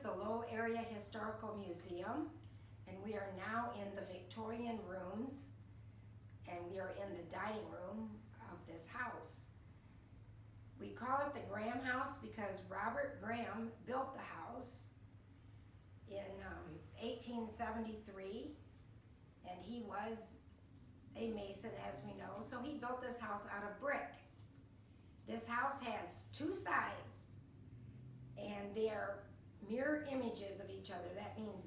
the Lowell Area Historical Museum, and we are now in the Victorian rooms, and we are in the dining room of this house. We call it the Graham House because Robert Graham built the house in 1873, and he was a mason, as we know, so he built this house out of brick. This house has two sides, and they are mirror images of each other. That means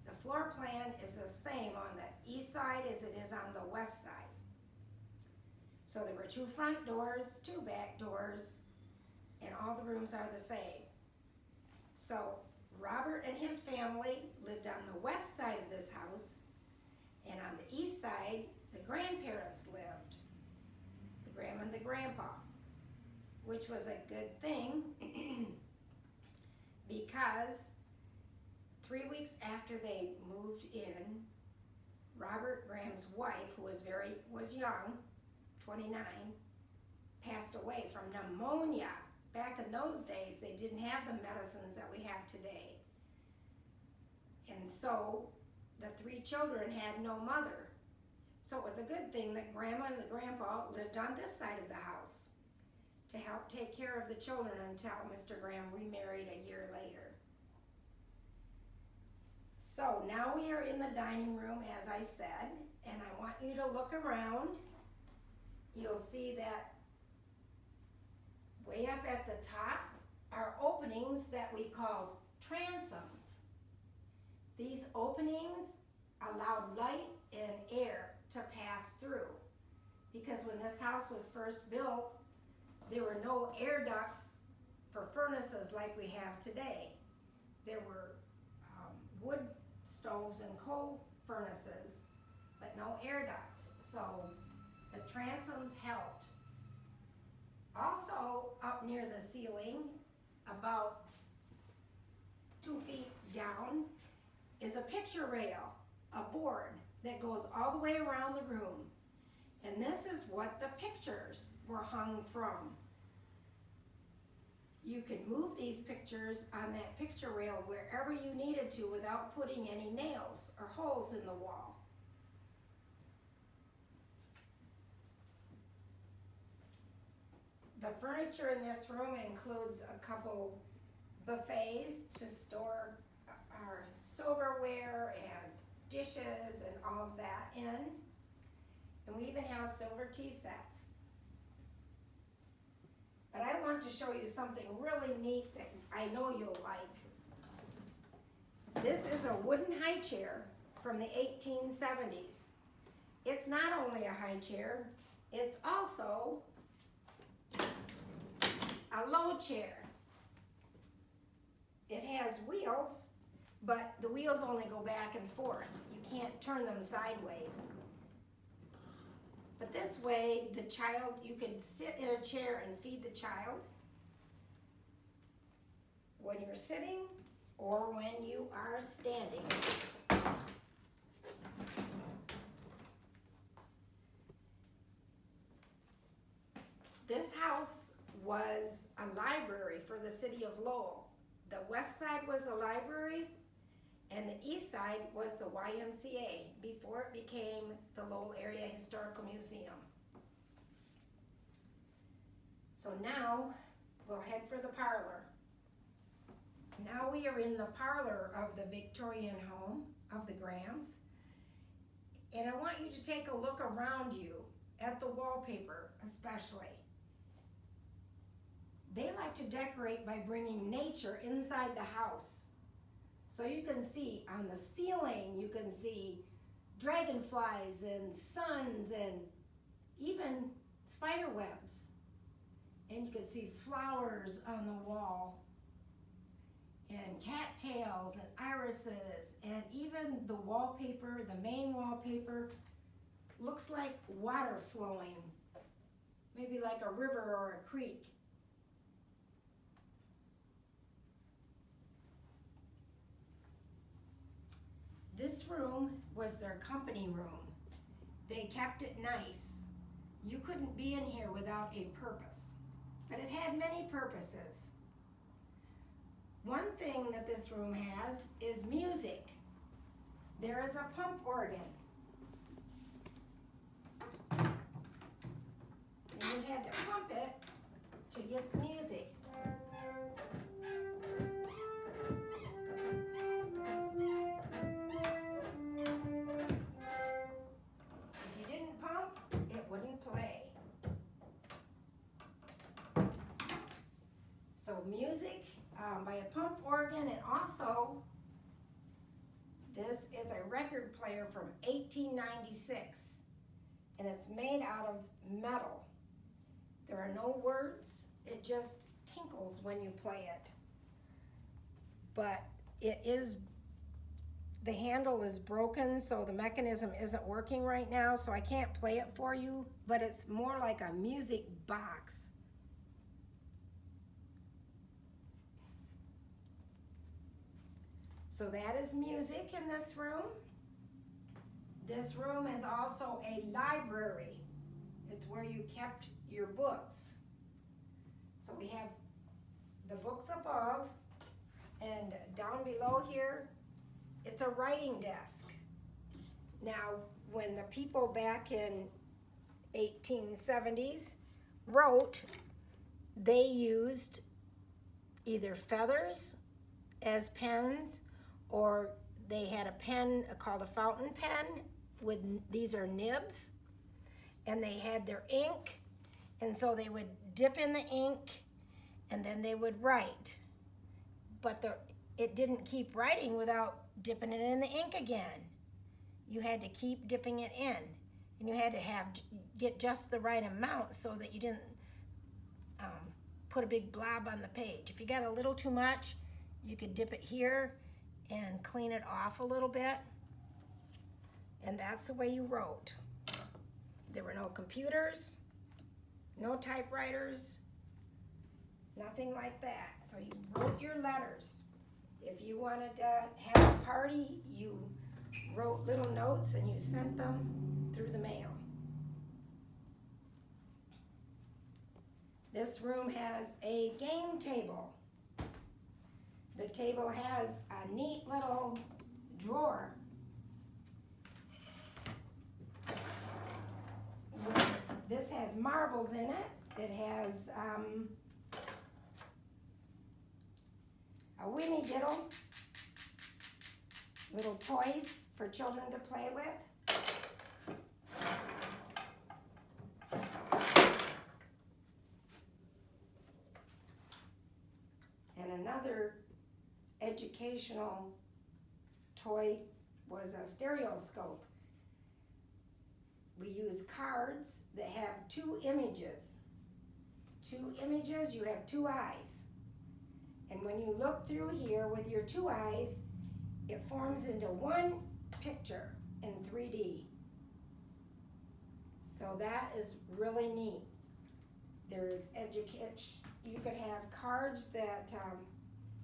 the floor plan is the same on the east side as it is on the west side. So there were two front doors, two back doors, and all the rooms are the same. So Robert and his family lived on the west side of this house, and on the east side, the grandparents lived, the grandma and the grandpa, which was a good thing because 3 weeks after they moved in, Robert Graham's wife, who was young, 29, passed away from pneumonia. Back in those days, they didn't have the medicines that we have today. And so the three children had no mother. So it was a good thing that Grandma and the Grandpa lived on this side of the house to help take care of the children until Mr. Graham remarried a year later. So now we are in the dining room, as I said, and I want you to look around. You'll see that way up at the top are openings that we call transoms. These openings allow light and air to pass through, because when this house was first built, there were no air ducts for furnaces like we have today. There were wood stoves and coal furnaces, but no air ducts. So the transoms helped. Also, up near the ceiling, about 2 feet down, is a picture rail, a board that goes all the way around the room. And this is what the pictures were hung from. You could move these pictures on that picture rail wherever you needed to without putting any nails or holes in the wall. The furniture in this room includes a couple buffets to store our silverware and dishes and all of that in. And we even have silver tea sets. But I want to show you something really neat that I know you'll like. This is a wooden high chair from the 1870s. It's not only a high chair, it's also a low chair. It has wheels, but the wheels only go back and forth. You can't turn them sideways. But this way, the child, you could sit in a chair and feed the child when you're sitting or when you are standing. This house was a library for the city of Lowell. The west side was a library, and the east side was the YMCA before it became the Lowell Area Historical Museum. So now we'll head for the parlor. Now we are in the parlor of the Victorian home of the Grahams. And I want you to take a look around you at the wallpaper especially. They like to decorate by bringing nature inside the house. So you can see on the ceiling, you can see dragonflies and suns and even spider webs. And you can see flowers on the wall and cattails and irises, and even the wallpaper, the main wallpaper, looks like water flowing, maybe like a river or a creek. This room was their company room. They kept it nice. You couldn't be in here without a purpose, but it had many purposes. One thing that this room has is music. There is a pump organ. And you had to pump it to get the music. If you didn't pump, it wouldn't play. So music by a pump organ, and also this is a record player from 1896, and it's made out of metal. There are no words, it just tinkles when you play it. But the handle is broken, so the mechanism isn't working right now, so I can't play it for you, but it's more like a music box. So that is music in this room. This room is also a library. It's where you kept your books. So we have the books above, and down below here, it's a writing desk. Now, when the people back in 1870s wrote, they used either feathers as pens, or they had a pen called a fountain pen with, these are nibs, and they had their ink, and so they would dip in the ink and then they would write. But it didn't keep writing without dipping it in the ink again. You had to keep dipping it in, and you had to get just the right amount so that you didn't put a big blob on the page. If you got a little too much, you could dip it here and clean it off a little bit, and that's the way you wrote. There were no computers, no typewriters, nothing like that. So you wrote your letters. If you wanted to have a party, you wrote little notes and you sent them through the mail. This room has a game table. The table has a neat little drawer. This has marbles in it. It has a Winnie Diddle, little toys for children to play with. And another educational toy was a stereoscope. We use cards that have two images. Two images, you have two eyes. And when you look through here with your two eyes, it forms into one picture in 3D. So that is really neat. There's you could have cards that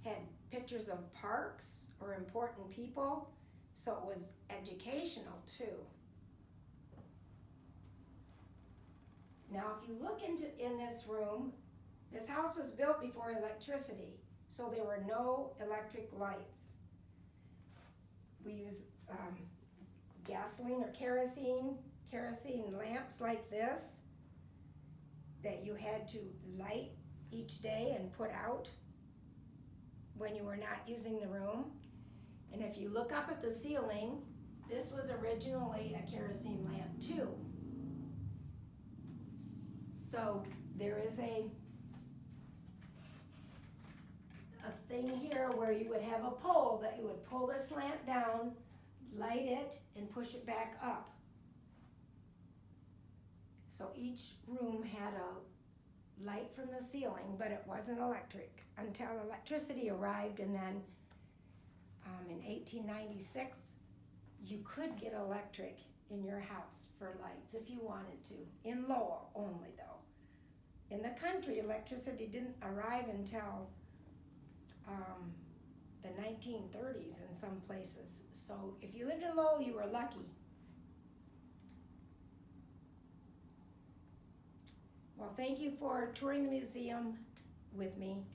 had pictures of parks or important people, so it was educational too. Now, if you look in this room, this house was built before electricity, so there were no electric lights. We use gasoline or kerosene lamps like this that you had to light each day and put out when you were not using the room. And if you look up at the ceiling, this was originally a kerosene lamp too. So there is a thing here where you would have a pole that you would pull this lamp down, light it, and push it back up. So each room had a light from the ceiling, but it wasn't electric until electricity arrived, and then in 1896, you could get electric in your house for lights if you wanted to. In Lowell only, though. In the country, electricity didn't arrive until the 1930s in some places. So if you lived in Lowell, you were lucky. Well, thank you for touring the museum with me.